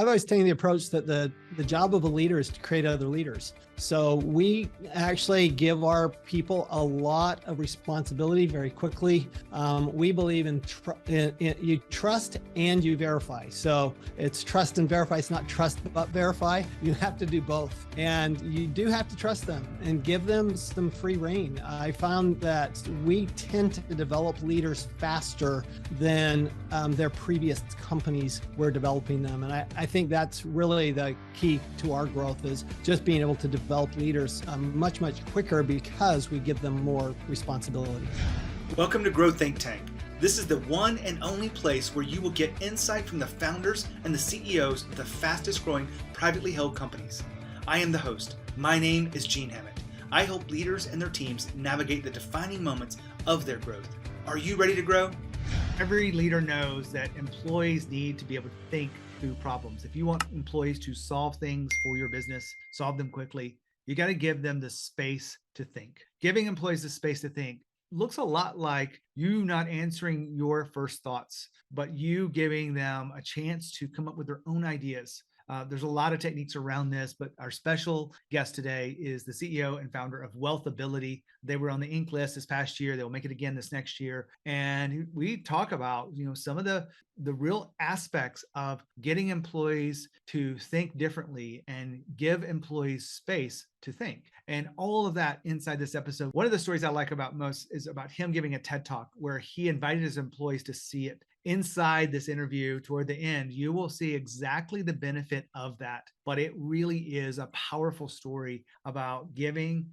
I've always taken the approach that the job of a leader is to create other leaders. So we actually give our people a lot of responsibility very quickly. We believe in you trust and you verify. So it's trust and verify. It's not trust but verify. You have to do both. And you do have to trust them and give them some free rein. I found that we tend to develop leaders faster than their previous companies were developing them. And I think that's really the key to our growth, is just being able to develop leaders much, much quicker because we give them more responsibility. Welcome to Grow Think Tank. This is the one and only place where you will get insight from the founders and the CEOs of the fastest growing privately held companies. I am the host. My name is Gene Hammett. I help leaders and their teams navigate the defining moments of their growth. Are you ready to grow? Every leader knows that employees need to be able to think through problems. If you want employees to solve things for your business, solve them quickly, you got to give them the space to think. Giving employees the space to think looks a lot like you not answering your first thoughts, but you giving them a chance to come up with their own ideas. There's a lot of techniques around this, but our special guest today is the CEO and founder of WealthAbility. They were on the Inc. list this past year. They'll make it again this next year. And we talk about, some of the real aspects of getting employees to think differently and give employees space to think. And all of that inside this episode. One of the stories I like about most is about him giving a TED Talk where he invited his employees to see it. Inside this interview, toward the end, you will see exactly the benefit of that. But it really is a powerful story about giving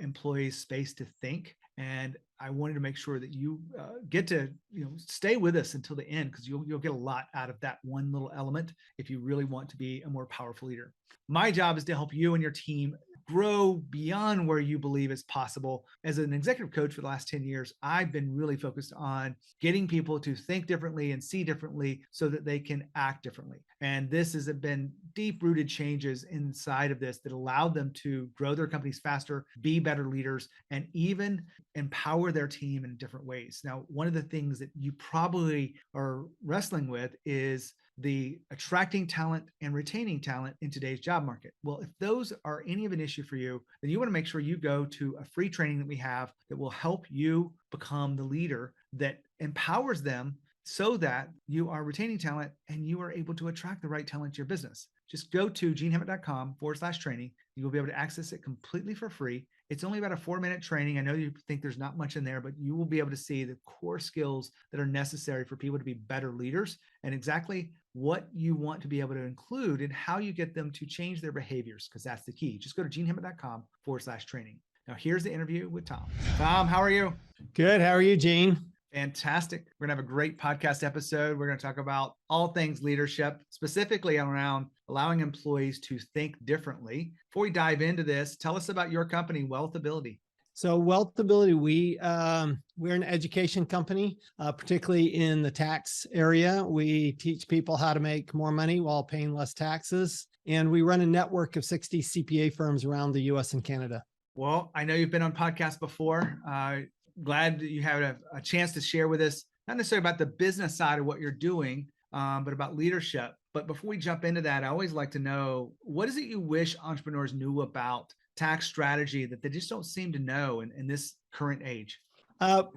employees space to think. And I wanted to make sure that you get to stay with us until the end, because you'll get a lot out of that one little element if you really want to be a more powerful leader. My job is to help you and your team grow beyond where you believe is possible. As an executive coach for the last 10 years, I've been really focused on getting people to think differently and see differently so that they can act differently. And this has been deep-rooted changes inside of this that allowed them to grow their companies faster, be better leaders, and even empower their team in different ways. Now, one of the things that you probably are wrestling with is the attracting talent and retaining talent in today's job market. Well, if those are any of an issue for you, then you want to make sure you go to a free training that we have that will help you become the leader that empowers them so that you are retaining talent and you are able to attract the right talent to your business. Just go to genehammett.com/training. You will be able to access it completely for free. It's only about a 4-minute training. I know you think there's not much in there, but you will be able to see the core skills that are necessary for people to be better leaders and exactly what you want to be able to include and how you get them to change their behaviors, because that's the key. Just go to genehammett.com/training. Now, here's the interview with Tom. Tom, how are you? Good. How are you, Gene? Fantastic. We're going to have a great podcast episode. We're going to talk about all things leadership, specifically around allowing employees to think differently. Before we dive into this, tell us about your company, WealthAbility. So WealthAbility, we're an education company, particularly in the tax area. We teach people how to make more money while paying less taxes. And we run a network of 60 CPA firms around the US and Canada. Well, I know you've been on podcasts before. Glad that you had a chance to share with us, not necessarily about the business side of what you're doing, but about leadership. But before we jump into that, I always like to know, what is it you wish entrepreneurs knew about tax strategy that they just don't seem to know in this current age? What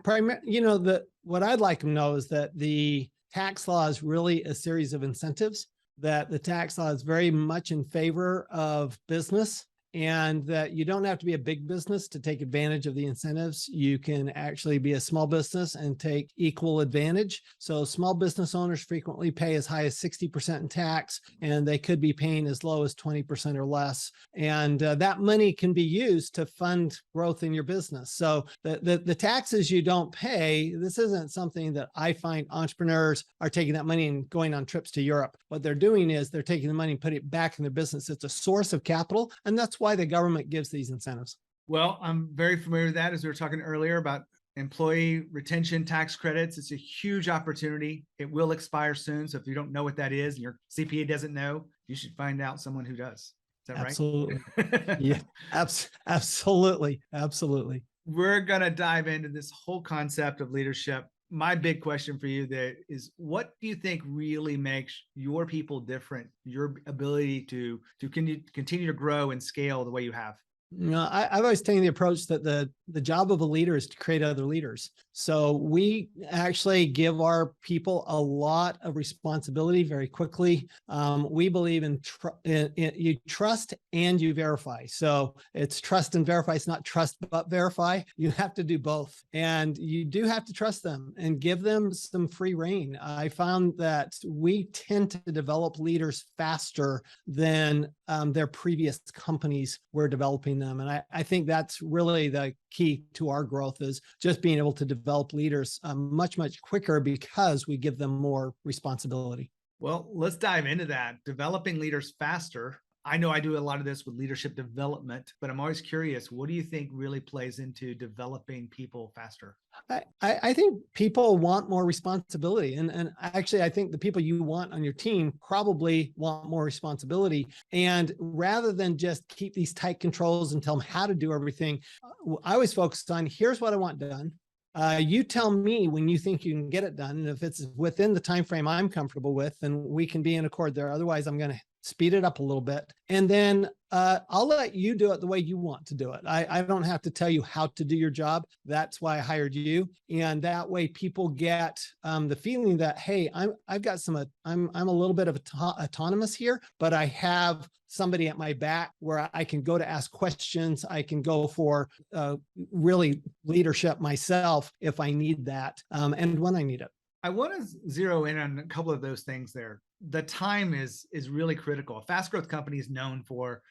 I'd like them to know is that the tax law is really a series of incentives, that the tax law is very much in favor of business, and that you don't have to be a big business to take advantage of the incentives. You can actually be a small business and take equal advantage. So small business owners frequently pay as high as 60% in tax, and they could be paying as low as 20% or less. And that money can be used to fund growth in your business. So the taxes you don't pay, this isn't something that I find entrepreneurs are taking that money and going on trips to Europe. What they're doing is they're taking the money and putting it back in their business. It's a source of capital, and that's why the government gives these incentives. Well, I'm very familiar with that, as we were talking earlier about employee retention tax credits. It's a huge opportunity. It will expire soon. So if you don't know what that is and your CPA doesn't know, you should find out someone who does. Is that absolutely. right? Yeah, absolutely. Absolutely. We're going to dive into this whole concept of leadership. my big question for you there is, what do you think really makes your people different? Your ability to continue to grow and scale the way you have? I've always taken the approach that the job of a leader is to create other leaders. So we actually give our people a lot of responsibility very quickly. We believe in you trust and you verify. So it's trust and verify. It's not trust but verify. You have to do both, and you do have to trust them and give them some free rein. I found that we tend to develop leaders faster than their previous companies were developing them. And I think that's really the key to our growth, is just being able to develop leaders much, much quicker because we give them more responsibility. Well, let's dive into that. Developing leaders faster. I know I do a lot of this with leadership development, but I'm always curious, what do you think really plays into developing people faster? I think people want more responsibility. And actually, I think the people you want on your team probably want more responsibility. And rather than just keep these tight controls and tell them how to do everything, I always focus on, here's what I want done. You tell me when you think you can get it done. And if it's within the time frame I'm comfortable with, then we can be in accord there. Otherwise, I'm going to speed it up a little bit. And then I'll let you do it the way you want to do it. I don't have to tell you how to do your job. That's why I hired you. And that way people get the feeling that, hey, I've got I'm a little bit of autonomous here, but I have somebody at my back where I can go to ask questions. I can go for really leadership myself if I need that, and when I need it. I want to zero in on a couple of those things there. The time is really critical. A fast growth company is known for,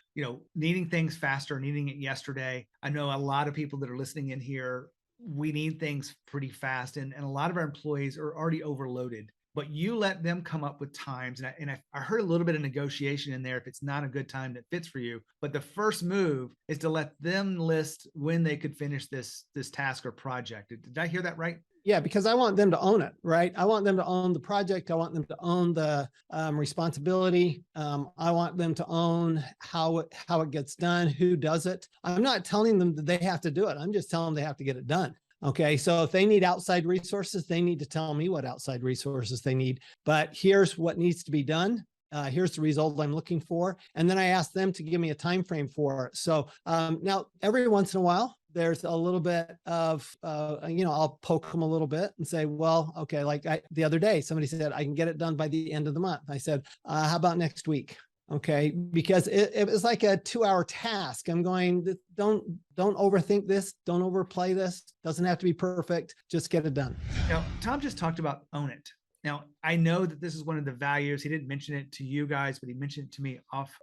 needing things faster, needing it yesterday. I know a lot of people that are listening in here, we need things pretty fast, and a lot of our employees are already overloaded. But you let them come up with times, and I heard a little bit of negotiation in there if it's not a good time that fits for you. But the first move is to let them list when they could finish this task or project. Did I hear that right? Yeah, because I want them to own it, right? I want them to own the project. I want them to own the responsibility. I want them to own how it gets done, who does it. I'm not telling them that they have to do it. I'm just telling them they have to get it done. Okay, so if they need outside resources, they need to tell me what outside resources they need. But here's what needs to be done. Here's the result I'm looking for. And then I ask them to give me a time frame for it. So now every once in a while, there's a little bit of, I'll poke them a little bit and say, well, okay, the other day, somebody said, I can get it done by the end of the month. I said, how about next week? Okay, because it was like a 2-hour task. I'm going, don't overthink this. Don't overplay this. Doesn't have to be perfect. Just get it done. Now, Tom just talked about own it. Now, I know that this is one of the values. He didn't mention it to you guys, but he mentioned it to me off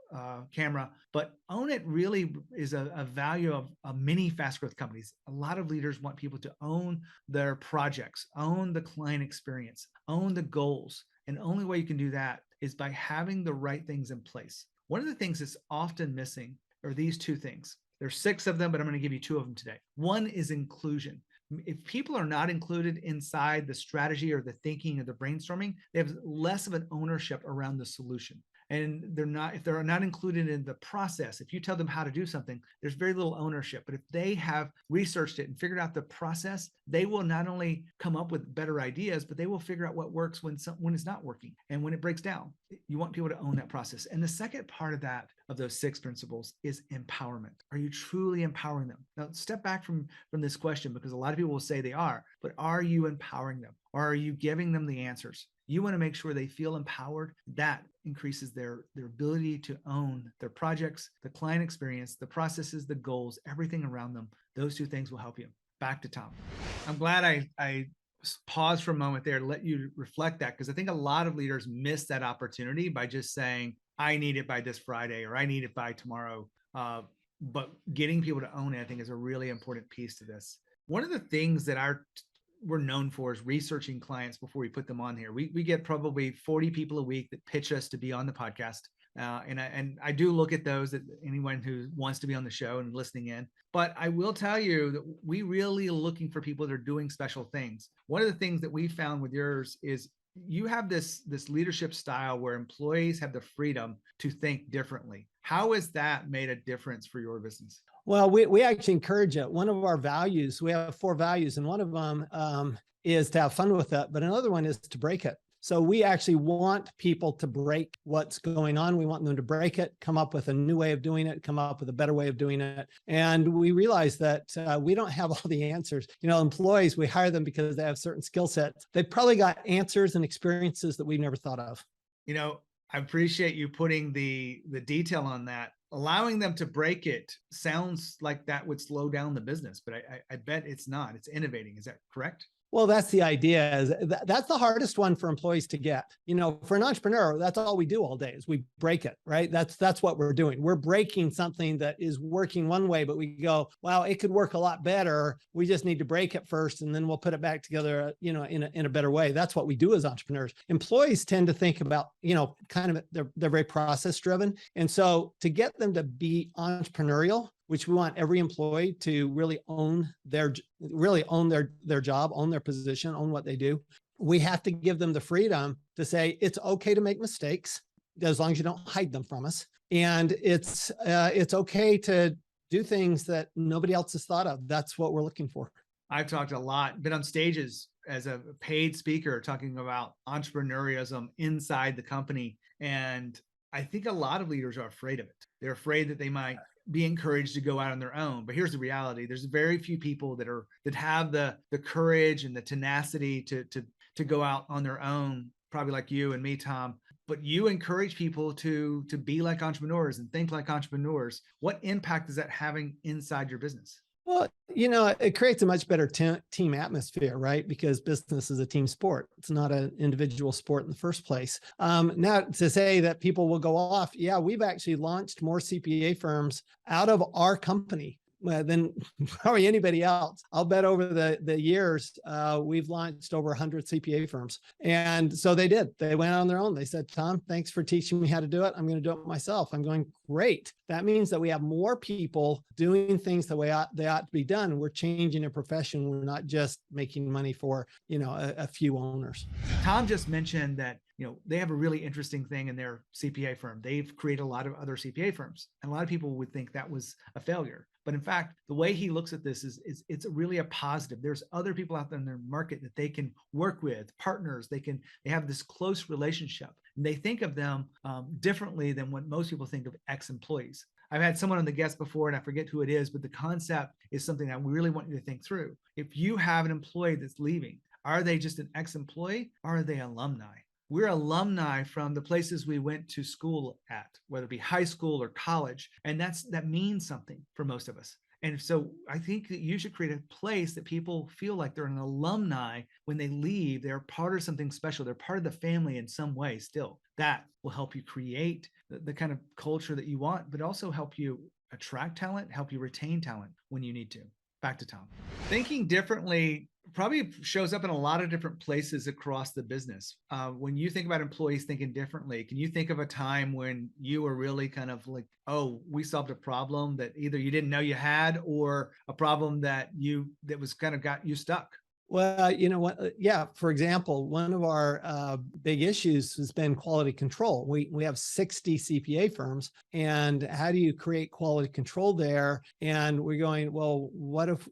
camera. But own it really is a value of many fast growth companies. A lot of leaders want people to own their projects, own the client experience, own the goals. And the only way you can do that is by having the right things in place. One of the things that's often missing are these two things. There's 6 of them, but I'm going to give you 2 of them today. One is inclusion. If people are not included inside the strategy or the thinking or the brainstorming, they have less of an ownership around the solution. And if they're not included in the process, if you tell them how to do something, there's very little ownership. But if they have researched it and figured out the process, they will not only come up with better ideas, but they will figure out what works when it's not working and when it breaks down. You want people to own that process. And the second part of those 6 principles is empowerment. Are you truly empowering them? Now, step back from this question, because a lot of people will say they are, but are you empowering them? Or are you giving them the answers? You want to make sure they feel empowered. That increases their ability to own their projects, the client experience, the processes, the goals, everything around them. Those 2 things will help you. Back to Tom. I'm glad I paused for a moment there to let you reflect that, because I think a lot of leaders miss that opportunity by just saying, I need it by this Friday, or I need it by tomorrow. But getting people to own it, I think, is a really important piece to this. One of the things that we're known for is researching clients before we put them on here. We get probably 40 people a week that pitch us to be on the podcast. And I do look at those, that anyone who wants to be on the show and listening in. But I will tell you that we really are looking for people that are doing special things. One of the things that we found with yours is you have this leadership style where employees have the freedom to think differently. How has that made a difference for your business? Well, we actually encourage it. One of our values, we have 4 values, and one of them is to have fun with it, but another one is to break it. So we actually want people to break what's going on. We want them to break it, come up with a new way of doing it, come up with a better way of doing it. And we realize that we don't have all the answers. Employees, we hire them because they have certain skill sets. They've probably got answers and experiences that we've never thought of. I appreciate you putting the detail on that. Allowing them to break it sounds like that would slow down the business, but I bet it's not. It's innovating. Is that correct? Well, that's the idea. Is that's the hardest one for employees to get. For an entrepreneur, that's all we do all day is we break it, right? That's what we're doing. We're breaking something that is working one way, but we go, wow, it could work a lot better. We just need to break it first, and then we'll put it back together, in a better way. That's what we do as entrepreneurs. Employees tend to think about, kind of they're very process driven, and so to get them to be entrepreneurial, which we want every employee to really own their job, own their position, own what they do. We have to give them the freedom to say, it's okay to make mistakes as long as you don't hide them from us. And it's okay to do things that nobody else has thought of. That's what we're looking for. I've talked a lot, been on stages as a paid speaker talking about entrepreneurialism inside the company. And I think a lot of leaders are afraid of it. They're afraid that they might be encouraged to go out on their own. But here's the reality. There's very few people that have the courage and the tenacity to go out on their own, probably like you and me, Tom. But you encourage people to be like entrepreneurs and think like entrepreneurs. What impact is that having inside your business? Well, it creates a much better team atmosphere, right? Because business is a team sport. It's not an individual sport in the first place. Now, to say that people will go off, yeah, we've actually launched more CPA firms out of our company than probably anybody else. I'll bet over the years, we've launched over 100 CPA firms. And so they did. They went on their own. They said, Tom, thanks for teaching me how to do it. I'm going to do it myself. I'm going, great. That means that we have more people doing things the way they ought to be done. We're changing a profession. We're not just making money for, a few owners. Tom just mentioned that they have a really interesting thing in their CPA firm. They've created a lot of other CPA firms. And a lot of people would think that was a failure. But in fact, the way he looks at this is it's really a positive. There's other people out there in their market that they can work with, partners. They have this close relationship. And they think of them differently than what most people think of ex-employees. I've had someone on the guest before, and I forget who it is, but the concept is something that we really want you to think through. If you have an employee that's leaving, are they just an ex-employee or are they alumni? We're alumni from the places we went to school at, whether it be high school or college. And that means something for most of us. And so I think that you should create a place that people feel like they're an alumni when they leave. They're part of something special. They're part of the family in some way still. That will help you create the kind of culture that you want, but also help you attract talent, help you retain talent when you need to. Back to Tom. Thinking differently probably shows up in a lot of different places across the business. When you think about employees thinking differently, can you think of a time when you were really kind of like, oh, we solved a problem that either you didn't know you had or a problem that was kind of got you stuck? Well, you know what? Yeah. For example, one of our big issues has been quality control. We have 60 CPA firms, and how do you create quality control there? And we're going, well, what if,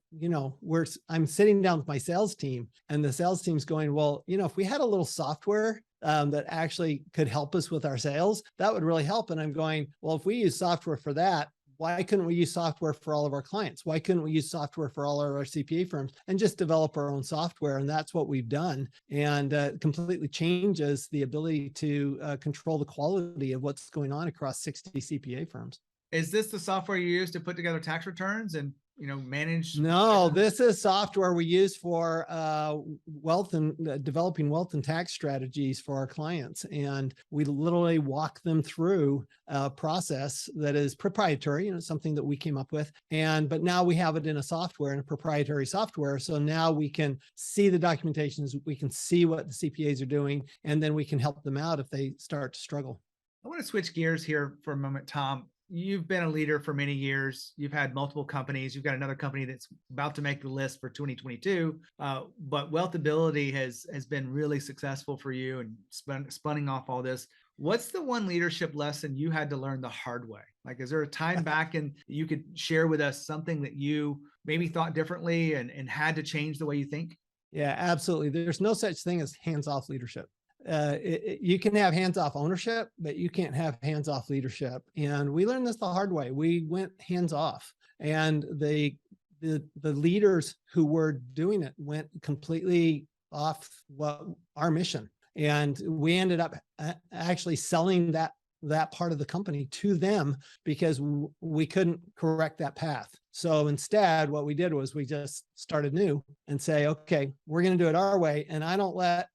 I'm sitting down with my sales team, and the sales team's going, well, if we had a little software that actually could help us with our sales, that would really help. And I'm going, well, if we use software for that, why couldn't we use software for all of our clients? Why couldn't we use software for all of our CPA firms and just develop our own software? And that's what we've done, and completely changes the ability to control the quality of what's going on across 60 CPA firms. Is this the software you use to put together tax returns and manage? No, this is software we use for wealth and developing wealth and tax strategies for our clients. And we literally walk them through a process that is proprietary, something that we came up with. But now we have it in a software, in a proprietary software. So now we can see the documentations, we can see what the CPAs are doing, and then we can help them out if they start to struggle. I want to switch gears here for a moment, Tom. you've been a leader for many years. You've had multiple companies. You've got another company that's about to make the list for 2022. But WealthAbility has been really successful for you and spunning off all this. What's the one leadership lesson you had to learn the hard way? Like, is there a time back and you could share with us something that you maybe thought differently and had to change the way you think? Yeah, absolutely. There's no such thing as hands-off leadership. You can have hands-off ownership, but you can't have hands-off leadership. And we learned this the hard way. We went hands-off, and the leaders who were doing it went completely off our mission. And we ended up actually selling that part of the company to them because we couldn't correct that path. So instead, what we did was we just started new and say, okay, we're going to do it our way. And I don't let,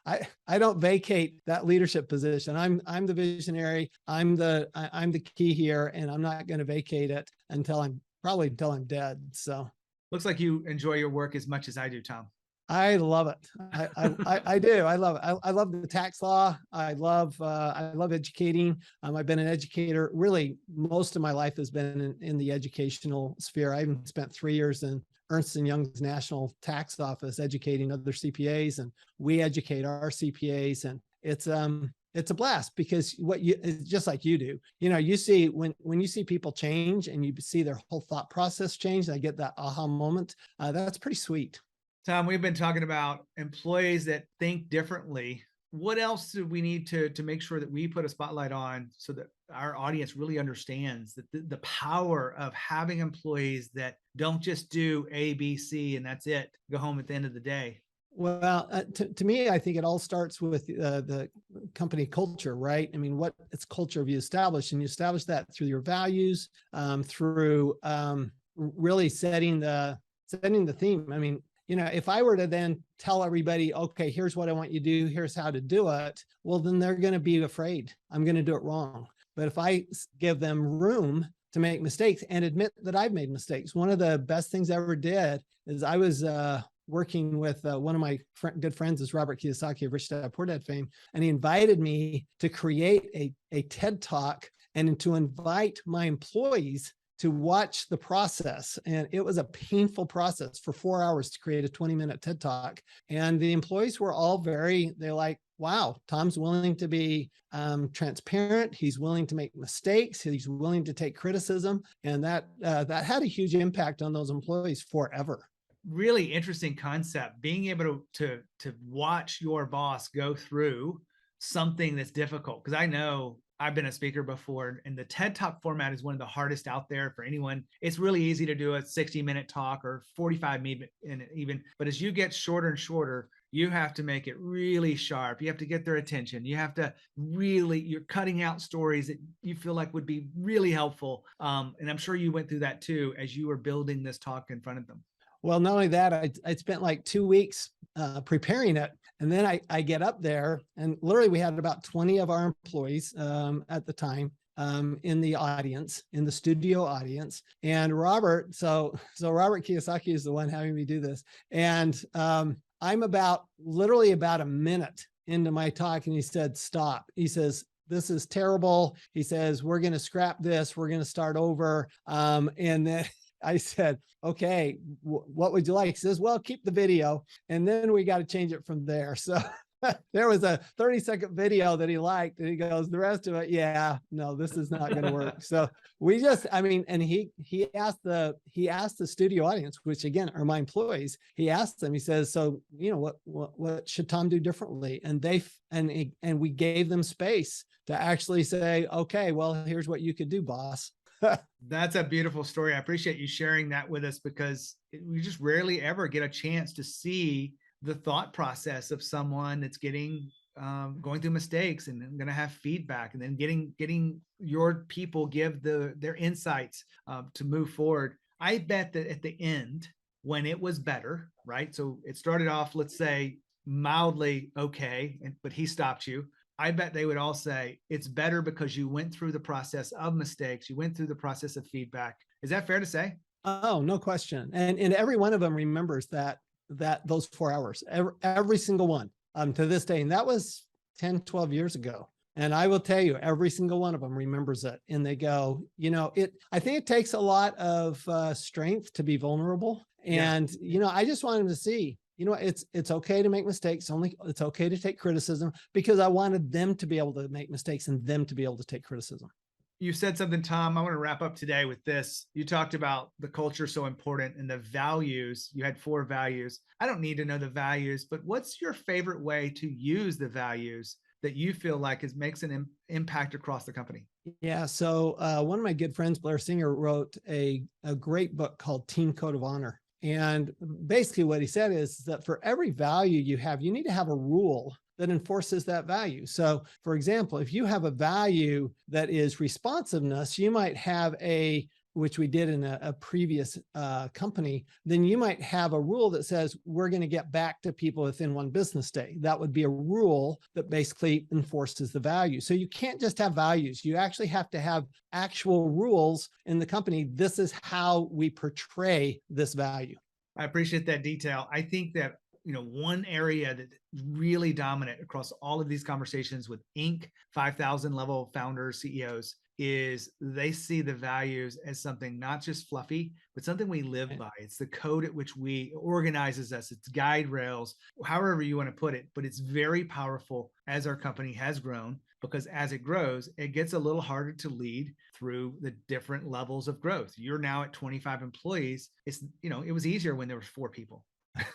I don't vacate that leadership position. I'm the visionary. I'm the key here, and I'm not going to vacate it until I'm dead. So looks like you enjoy your work as much as I do, Tom. I love it. I do. I love it. I love the tax law. I love educating. I've been an educator. Really, most of my life has been in the educational sphere. I even spent 3 years in Ernst & Young's National Tax Office educating other CPAs, and we educate our CPAs. And it's a blast because it's just like you do. You see when you see people change and you see their whole thought process change, I get that aha moment. That's pretty sweet. Tom, we've been talking about employees that think differently. What else do we need to make sure that we put a spotlight on so that our audience really understands that the power of having employees that don't just do A, B, C, and that's it, go home at the end of the day? Well, to me, I think it all starts with the company culture, right? I mean, what its culture have you established? And you establish that through your values, through really setting the theme. I mean, if I were to then tell everybody, okay, here's what I want you to do, here's how to do it, well, then they're going to be afraid I'm going to do it wrong. But if I give them room to make mistakes and admit that I've made mistakes, one of the best things I ever did is I was working with one of my good friends is Robert Kiyosaki of Rich Dad Poor Dad fame. And he invited me to create a TED Talk and to invite my employees to watch the process. And it was a painful process for 4 hours to create a 20-minute TED Talk. And the employees were all they're like, wow, Tom's willing to be transparent. He's willing to make mistakes. He's willing to take criticism. And that had a huge impact on those employees forever. Really interesting concept, being able to watch your boss go through something that's difficult. Because I know I've been a speaker before, and the TED Talk format is one of the hardest out there for anyone. It's really easy to do a 60-minute talk or 45 minute even, but as you get shorter and shorter, you have to make it really sharp. You have to get their attention. You have to you're cutting out stories that you feel like would be really helpful. And I'm sure you went through that too, as you were building this talk in front of them. Well, not only that, I spent like 2 weeks preparing it. And then I get up there, and literally we had about 20 of our employees at the time in the audience, in the studio audience. And Robert, so Robert Kiyosaki is the one having me do this. And I'm literally about a minute into my talk, and he said, stop. He says, this is terrible. He says, we're going to scrap this. We're going to start over. And then I said, okay, what would you like? He says, well, keep the video. And then we got to change it from there. So there was a 30-second video that he liked, and he goes, the rest of it, yeah, no, this is not going to work. So we just, and he asked the studio audience, which again are my employees. He asked them, he says, so, what should Tom do differently? And and we gave them space to actually say, okay, well, here's what you could do, boss. That's a beautiful story. I appreciate you sharing that with us, because we just rarely ever get a chance to see the thought process of someone that's going through mistakes and then going to have feedback, and then getting your people give their insights to move forward. I bet that at the end, when it was better, right? So it started off, let's say, mildly okay, but he stopped you. I bet they would all say it's better because you went through the process of mistakes. You went through the process of feedback. Is that fair to say? Oh, no question. And every one of them remembers that those 4 hours, every single one to this day. And that was 10, 12 years ago. And I will tell you, every single one of them remembers it. And they go, I think it takes a lot of strength to be vulnerable. And, I just want them to see, it's okay to make mistakes. It's okay to take criticism, because I wanted them to be able to make mistakes and them to be able to take criticism. You said something, Tom. I want to wrap up today with this. You talked about the culture so important and the values. You had 4 values. I don't need to know the values, but what's your favorite way to use the values that you feel like makes an impact across the company? Yeah. So one of my good friends, Blair Singer, wrote a great book called Team Code of Honor. And basically what he said is that for every value you have, you need to have a rule that enforces that value. So for example, if you have a value that is responsiveness, you might have which we did in a previous company, then you might have a rule that says, we're going to get back to people within 1 business day. That would be a rule that basically enforces the value. So you can't just have values. You actually have to have actual rules in the company. This is how we portray this value. I appreciate that detail. I think that one area that really dominant across all of these conversations with Inc. 5,000 level founders, CEOs, is they see the values as something not just fluffy, but something we live by. It's the code at which we organizes us. It's guide rails, however you want to put it, but it's very powerful as our company has grown, because as it grows, it gets a little harder to lead through the different levels of growth. You're now at 25 employees. It was easier when there were 4 people.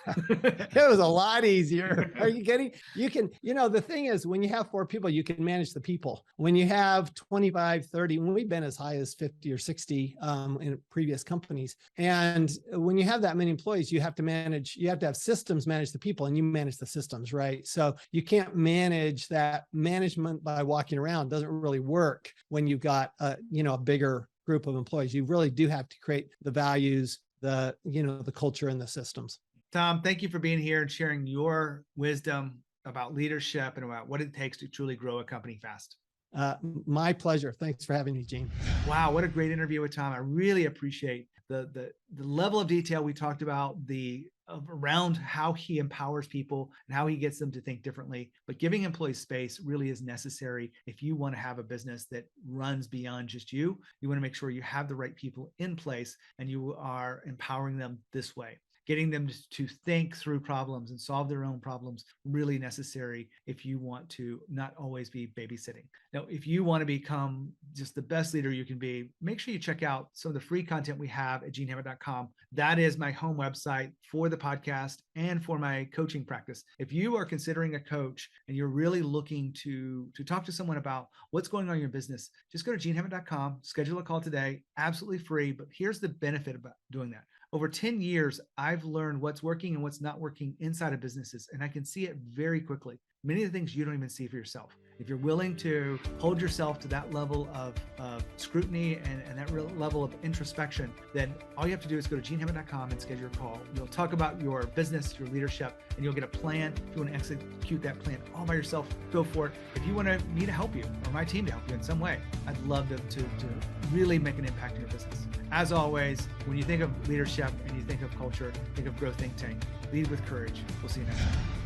It was a lot easier. Are you kidding? You can, the thing is, when you have 4 people, you can manage the people. When you have 25, 30, when we've been as high as 50 or 60 in previous companies. And when you have that many employees, you have to have systems manage the people, and you manage the systems, right? So you can't manage that. Management by walking around doesn't really work when you've got a bigger group of employees. You really do have to create the values, the culture, and the systems. Tom, thank you for being here and sharing your wisdom about leadership and about what it takes to truly grow a company fast. My pleasure. Thanks for having me, Gene. Wow, what a great interview with Tom. I really appreciate the level of detail we talked about, around how he empowers people and how he gets them to think differently. But giving employees space really is necessary if you want to have a business that runs beyond just you. You want to make sure you have the right people in place and you are empowering them this way. Getting them to think through problems and solve their own problems, really necessary if you want to not always be babysitting. Now, if you want to become just the best leader you can be, make sure you check out some of the free content we have at genehammett.com. That is my home website for the podcast and for my coaching practice. If you are considering a coach and you're really looking to talk to someone about what's going on in your business, just go to genehammett.com, schedule a call today, absolutely free. But here's the benefit about doing that. Over 10 years, I've learned what's working and what's not working inside of businesses, and I can see it very quickly. Many of the things you don't even see for yourself. If you're willing to hold yourself to that level of scrutiny and that real level of introspection, then all you have to do is go to genehammett.com and schedule a call. You'll talk about your business, your leadership, and you'll get a plan. If you want to execute that plan all by yourself, go for it. If you want me to help you or my team to help you in some way, I'd love to really make an impact in your business. As always, when you think of leadership and you think of culture, think of Growth Think Tank. Lead with courage. We'll see you next time.